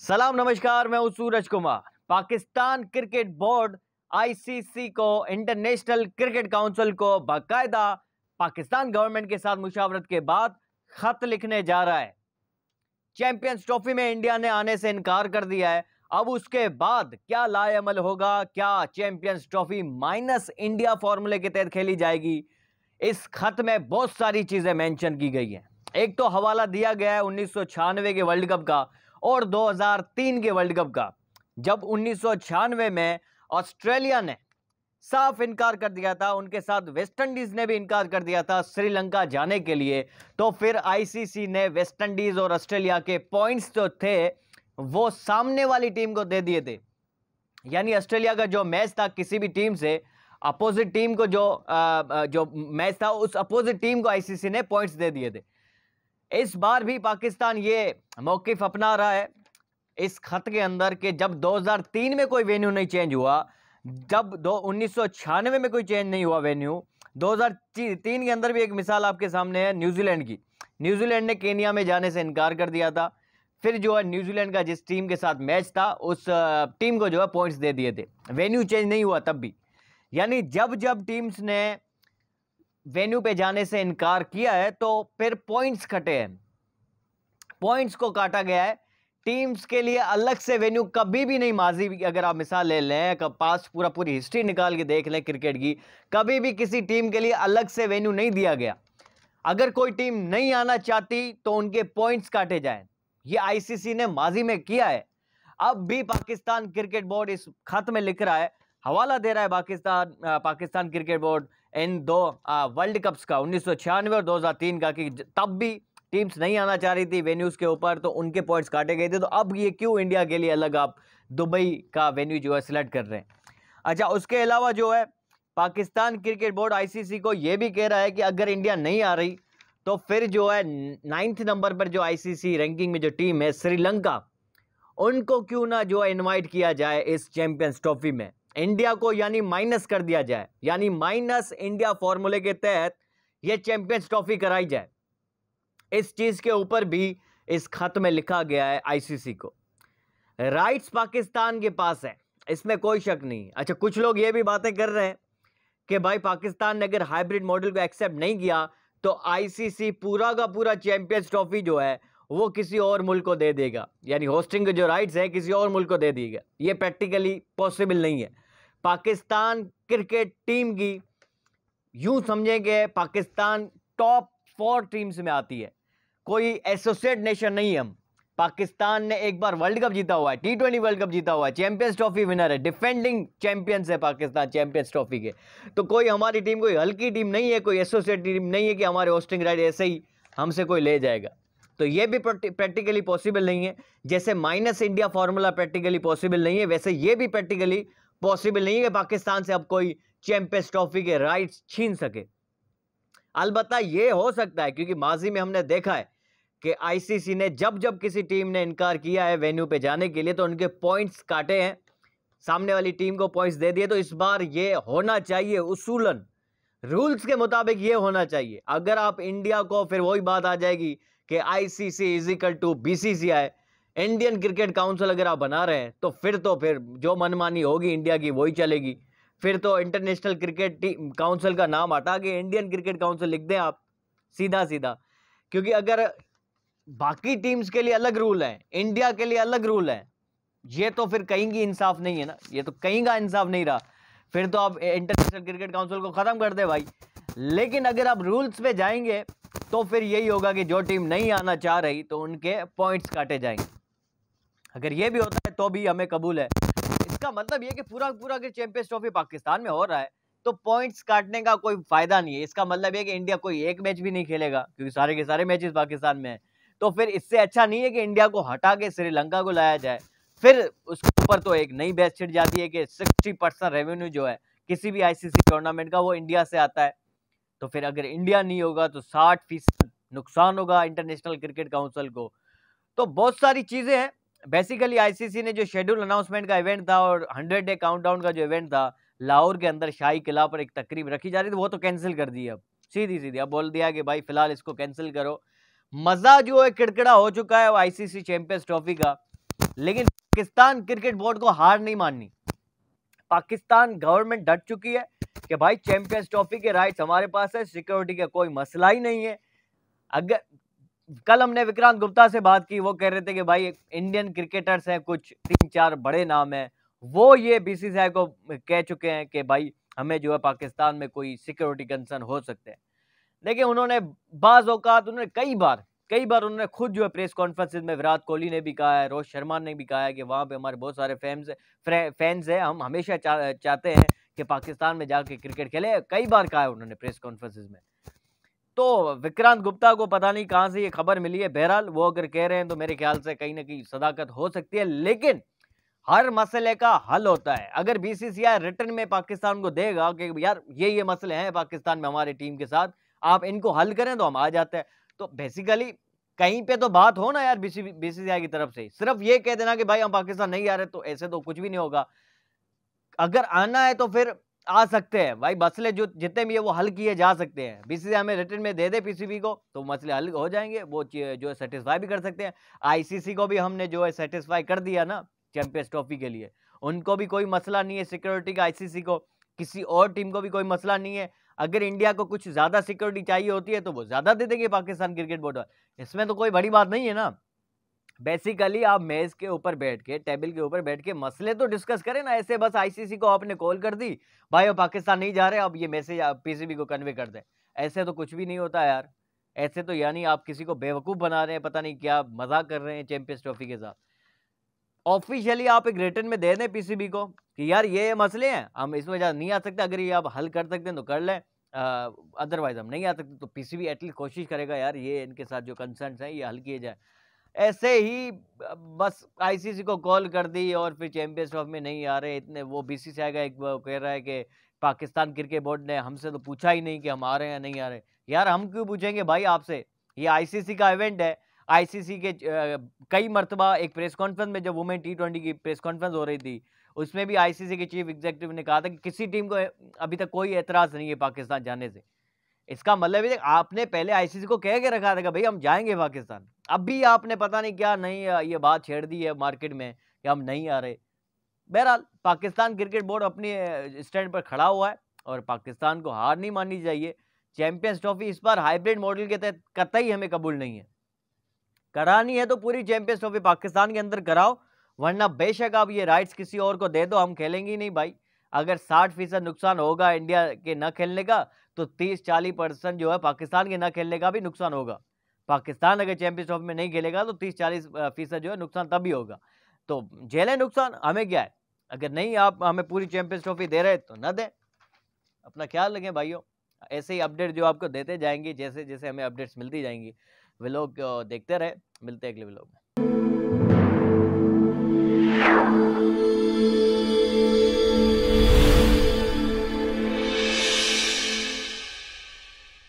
सलाम नमस्कार, मैं हूं Suraj Kumar. Pakistan cricket board ICC को, इंटरनेशनल क्रिकेट काउंसिल को बाकायदा पाकिस्तान गवर्नमेंट के साथ मुशावरत के बाद खत लिखने जा रहा है। चैंपियंस ट्रॉफी में इंडिया ने आने से इनकार कर दिया है। अब उसके बाद क्या लाएअमल होगा? क्या चैंपियंस ट्रॉफी माइनस इंडिया फॉर्मूले के तहत खेली जाएगी? इस खत में बहुत सारी चीजें मेंशन की गई हैं। एक तो हवाला दिया गया है 1996 के वर्ल्ड कप का और 2003 के वर्ल्ड कप का, जब 1996 में ऑस्ट्रेलिया ने साफ इनकार कर दिया था, उनके साथ वेस्ट इंडीज ने भी इनकार कर दिया था श्रीलंका जाने के लिए। तो फिर आईसीसी ने वेस्ट इंडीज और ऑस्ट्रेलिया के पॉइंट्स जो थे वो सामने वाली टीम को दे दिए थे। यानी ऑस्ट्रेलिया का जो मैच था किसी भी टीम से, अपोजिट टीम को जो मैच था उस अपोजिट टीम को आईसीसी ने पॉइंट्स दे दिए थे। इस बार भी पाकिस्तान ये मौकिफ अपना रहा है इस खत के अंदर कि जब 2003 में कोई वेन्यू नहीं चेंज हुआ, जब 1996 में कोई चेंज नहीं हुआ वेन्यू, 2003 के अंदर भी एक मिसाल आपके सामने है न्यूजीलैंड की। न्यूजीलैंड ने केनिया में जाने से इनकार कर दिया था। फिर जो है न्यूजीलैंड का जिस टीम के साथ मैच था उस टीम को जो है पॉइंट्स दे दिए थे, वेन्यू चेंज नहीं हुआ तब भी। यानी जब जब टीम्स ने वेन्यू पे जाने से इनकार किया है तो फिर पॉइंट्स कटे हैं, पॉइंट्स को काटा गया है। टीम्स के लिए अलग से वेन्यू कभी भी नहीं, माजी अगर आप मिसाल ले लें, पास पूरी हिस्ट्री निकाल के देख लें क्रिकेट की, कभी भी किसी टीम के लिए अलग से वेन्यू नहीं दिया गया। अगर कोई टीम नहीं आना चाहती तो उनके पॉइंट्स काटे जाएं। ये आईसीसी ने माजी में किया है। अब भी पाकिस्तान क्रिकेट बोर्ड इस खत में लिख रहा है, हवाला दे रहा है पाकिस्तान क्रिकेट बोर्ड इन दो वर्ल्ड कप्स का, 1996 और 2003 का, कि तब भी टीम्स नहीं आना चाह रही थी वेन्यूज के ऊपर तो उनके पॉइंट्स काटे गए थे। तो अब ये क्यों इंडिया के लिए अलग आप दुबई का वेन्यू जो है सिलेक्ट कर रहे हैं? अच्छा, उसके अलावा जो है पाकिस्तान क्रिकेट बोर्ड आईसीसी को ये भी कह रहा है कि अगर इंडिया नहीं आ रही तो फिर जो है 9th नंबर पर जो आईसीसी रैंकिंग में जो टीम है श्रीलंका, उनको क्यों ना जो है इन्वाइट किया जाए इस चैंपियंस ट्रॉफी में, इंडिया को यानी माइनस कर दिया जाए, यानी माइनस इंडिया फॉर्मूले के तहत ये चैंपियंस ट्रॉफी कराई जाए। इस चीज के ऊपर भी इस खत में लिखा गया है आईसीसी को। राइट्स पाकिस्तान के पास है, इसमें कोई शक नहीं। अच्छा, कुछ लोग ये भी बातें कर रहे हैं कि भाई पाकिस्तान ने अगर हाइब्रिड मॉडल को एक्सेप्ट नहीं किया तो आईसीसी पूरा का पूरा चैंपियंस ट्रॉफी जो है वो किसी और मुल्क को दे देगा, यानी होस्टिंग के जो राइट्स है किसी और मुल्क को दे देगा। ये प्रैक्टिकली पॉसिबल नहीं है। पाकिस्तान क्रिकेट टीम की यूं समझेंगे पाकिस्तान टॉप 4 टीम्स में आती है, कोई एसोसिएट नेशन नहीं है। हम पाकिस्तान ने एक बार वर्ल्ड कप जीता हुआ है, T20 वर्ल्ड कप जीता हुआ है, चैंपियंस ट्रॉफी विनर है, डिफेंडिंग चैंपियंस है पाकिस्तान चैंपियंस ट्रॉफी के। तो कोई हमारी टीम कोई हल्की टीम नहीं है, कोई एसोसिएट टीम नहीं है कि हमारे होस्टिंग राइट ऐसे ही हमसे कोई ले जाएगा। तो ये भी प्रैक्टिकली पॉसिबल नहीं है। जैसे minus India formula practically possible नहीं है, वैसे ये भी प्रैक्टिकली पॉसिबल नहीं है कि पाकिस्तान से अब कोई चैंपियंस ट्रॉफी के राइट्स छीन सके। अलबत्ता ये हो सकता है क्योंकि माजी में हमने देखा है कि आईसीसी ने जब जब किसी टीम ने इनकार किया है वेन्यू पे जाने के लिए तो उनके पॉइंट्स काटे हैं, सामने वाली टीम को पॉइंट्स दे दिए। तो इस बार ये होना चाहिए, उसूलन रूल्स के मुताबिक ये होना चाहिए। अगर आप इंडिया को, फिर वही बात आ जाएगी कि ICC is equal to BCCI, Indian cricket council अगर आप बना रहे हैं तो फिर जो मनमानी होगी इंडिया की वही चलेगी। फिर तो इंटरनेशनल क्रिकेट काउंसिल का नाम हटा के इंडियन क्रिकेट काउंसिल लिख दें आप, सीधा सीधा। क्योंकि अगर बाकी टीम्स के लिए अलग रूल है, इंडिया के लिए अलग रूल है, ये तो फिर कहीं की इंसाफ नहीं है ना, ये तो कहीं का इंसाफ नहीं रहा। फिर तो आप इंटरनेशनल क्रिकेट काउंसिल को खत्म कर दे भाई। लेकिन अगर आप रूल्स पे जाएंगे तो फिर यही होगा कि जो टीम नहीं आना चाह रही तो उनके पॉइंट्स काटे जाएंगे। अगर ये भी होता है तो भी हमें कबूल है। इसका मतलब ये कि पूरा अगर चैंपियंस ट्रॉफी पाकिस्तान में हो रहा है तो पॉइंट्स काटने का कोई फायदा नहीं है। इसका मतलब है कि इंडिया कोई एक मैच भी नहीं खेलेगा क्योंकि सारे के सारे मैचेस पाकिस्तान में है। तो फिर इससे अच्छा नहीं है कि इंडिया को हटा के श्रीलंका को लाया जाए। फिर उसके ऊपर तो एक नई बैच छिड़ जाती है कि 60% रेवेन्यू जो है किसी भी आईसीसी टूर्नामेंट का वो इंडिया से आता है। तो फिर अगर इंडिया नहीं होगा तो 60% नुकसान होगा इंटरनेशनल क्रिकेट काउंसिल को। तो बहुत सारी चीजें हैं। बेसिकली आईसीसी ने जो शेड्यूल अनाउंसमेंट का इवेंट था और 100 डे काउंटडाउन का जो इवेंट था लाहौर के अंदर शाही किला पर एक तकरीब रखी जा रही थी, वो तो कैंसिल कर दी। अब सीधी अब बोल दिया कि भाई फिलहाल इसको कैंसिल करो। मजा जो है किड़किड़ा हो चुका है आईसीसी चैंपियंस ट्रॉफी का। लेकिन पाकिस्तान क्रिकेट बोर्ड को हार नहीं माननी। पाकिस्तान गवर्नमेंट डट चुकी है कि भाई चैंपियंस ट्रॉफी के राइट्स हमारे पास है, सिक्योरिटी का कोई मसला ही नहीं है। अगर कल हमने विक्रांत गुप्ता से बात की, वो कह रहे थे कि भाई इंडियन क्रिकेटर्स हैं कुछ 3-4 बड़े नाम हैं, वो ये बीसीसीआई को कह चुके हैं कि भाई हमें जो है पाकिस्तान में कोई सिक्योरिटी कंसर्न हो सकते हैं। देखिए उन्होंने बाज औकात उन्होंने कई बार उन्होंने खुद जो है प्रेस कॉन्फ्रेंसेज में, विराट कोहली ने भी कहा है, रोहित शर्मा ने भी कहा है कि वहाँ पे हमारे बहुत सारे फैंस हैं, हम हमेशा चाहते हैं कि पाकिस्तान में जाके क्रिकेट खेले। कई बार कहा है उन्होंने प्रेस कॉन्फ्रेंसेज में। तो विक्रांत गुप्ता को पता नहीं कहाँ से ये खबर मिली है। बहरहाल वो अगर कह रहे हैं तो मेरे ख्याल से कहीं ना कहीं सदाकत हो सकती है, लेकिन हर मसले का हल होता है। अगर बीसीसीआई रिटर्न में पाकिस्तान को देगा कि यार ये मसले हैं पाकिस्तान में हमारी टीम के साथ, आप इनको हल करें, तो हम आ जाते हैं। तो बेसिकली कहीं पे तो बात हो ना यार बीसीसीआई की तरफ से। सिर्फ ये कह देना कि भाई हम पाकिस्तान नहीं आ रहे, तो ऐसे तो कुछ भी नहीं होगा। अगर आना है तो फिर आ सकते हैं भाई, मसले जो जितने भी है वो हल किए जा सकते हैं। बीसीसीआई में रिटर्न में दे दे पीसीबी को तो मसले हल हो जाएंगे, वो जो है सेटिस्फाई भी कर सकते हैं। आईसीसी को भी हमने जो है सेटिस्फाई कर दिया ना चैंपियंस ट्रॉफी के लिए, उनको भी कोई मसला नहीं है सिक्योरिटी का। आईसीसी को किसी और टीम को भी कोई मसला नहीं है। अगर इंडिया को कुछ ज्यादा सिक्योरिटी चाहिए होती है तो वो ज्यादा दे देंगे पाकिस्तान क्रिकेट बोर्ड, इसमें तो कोई बड़ी बात नहीं है ना। बेसिकली आप मेज के ऊपर बैठ के, टेबल के ऊपर बैठ के मसले तो डिस्कस करें ना। ऐसे बस आईसीसी को आपने कॉल कर दी, भाई वो पाकिस्तान नहीं जा रहे, अब ये मैसेज आप पीसीबी को कन्वे कर दें, ऐसे तो कुछ भी नहीं होता यार। ऐसे तो यानी आप किसी को बेवकूफ बना रहे हैं, पता नहीं क्या मजाक कर रहे हैं चैंपियंस ट्रॉफी के साथ। ऑफिशियली आप एक रिटर्न में दे दें पीसीबी को कि यार ये मसले हैं, हम इस वजह नहीं आ सकते, अगर ये आप हल कर सकते हैं तो कर लें, अदरवाइज हम नहीं आ सकते। तो पीसीबी एटलीस्ट कोशिश करेगा यार ये इनके साथ जो कंसर्न्स हैं ये हल किए जाए। ऐसे ही बस आईसीसी को कॉल कर दी और फिर चैंपियंस ट्रॉफी में नहीं आ रहे इतने, वो बीसीसीआई का एक वो कह रहा है कि पाकिस्तान क्रिकेट बोर्ड ने हमसे तो पूछा ही नहीं कि हम आ रहे हैं या नहीं आ रहे। यार हम क्यों पूछेंगे भाई आपसे, ये आईसीसी का इवेंट है। आईसीसी के कई मरतबा एक प्रेस कॉन्फ्रेंस में जब वुमेन T20 की प्रेस कॉन्फ्रेंस हो रही थी, उसमें भी आईसीसी के चीफ एग्जीक्यूटिव ने कहा था कि किसी टीम को अभी तक कोई एतराज नहीं है पाकिस्तान जाने से। इसका मतलब है आपने पहले आईसीसी को कह के रखा था कि भाई हम जाएंगे पाकिस्तान, अब भी आपने पता नहीं क्या नहीं ये बात छेड़ दी है मार्केट में कि हम नहीं आ रहे। बहरहाल पाकिस्तान क्रिकेट बोर्ड अपनी स्टैंड पर खड़ा हुआ है और पाकिस्तान को हार नहीं माननी चाहिए। चैंपियंस ट्रॉफी इस बार हाइब्रिड मॉडल के तहत कतई हमें कबूल नहीं है। करानी है तो पूरी चैंपियंस ट्रॉफी पाकिस्तान के अंदर कराओ, वरना बेशक आप ये राइट्स किसी और को दे दो, हम खेलेंगे ही नहीं भाई। अगर 60% नुकसान होगा इंडिया के न खेलने का, तो 30-40% जो है पाकिस्तान के न खेलने का भी नुकसान होगा। पाकिस्तान अगर चैंपियंस ट्रॉफी में नहीं खेलेगा तो 30-40% जो है नुकसान तभी होगा। तो झेलें नुकसान, हमें क्या है। अगर नहीं आप हमें पूरी चैंपियंस ट्रॉफी दे रहे तो न दें। अपना ख्याल रखें भाइयों, ऐसे ही अपडेट जो आपको देते जाएंगे, जैसे जैसे हमें अपडेट्स मिलती जाएंगी। व्लॉग देखते रहे, मिलते हैं अगले व्लॉग में।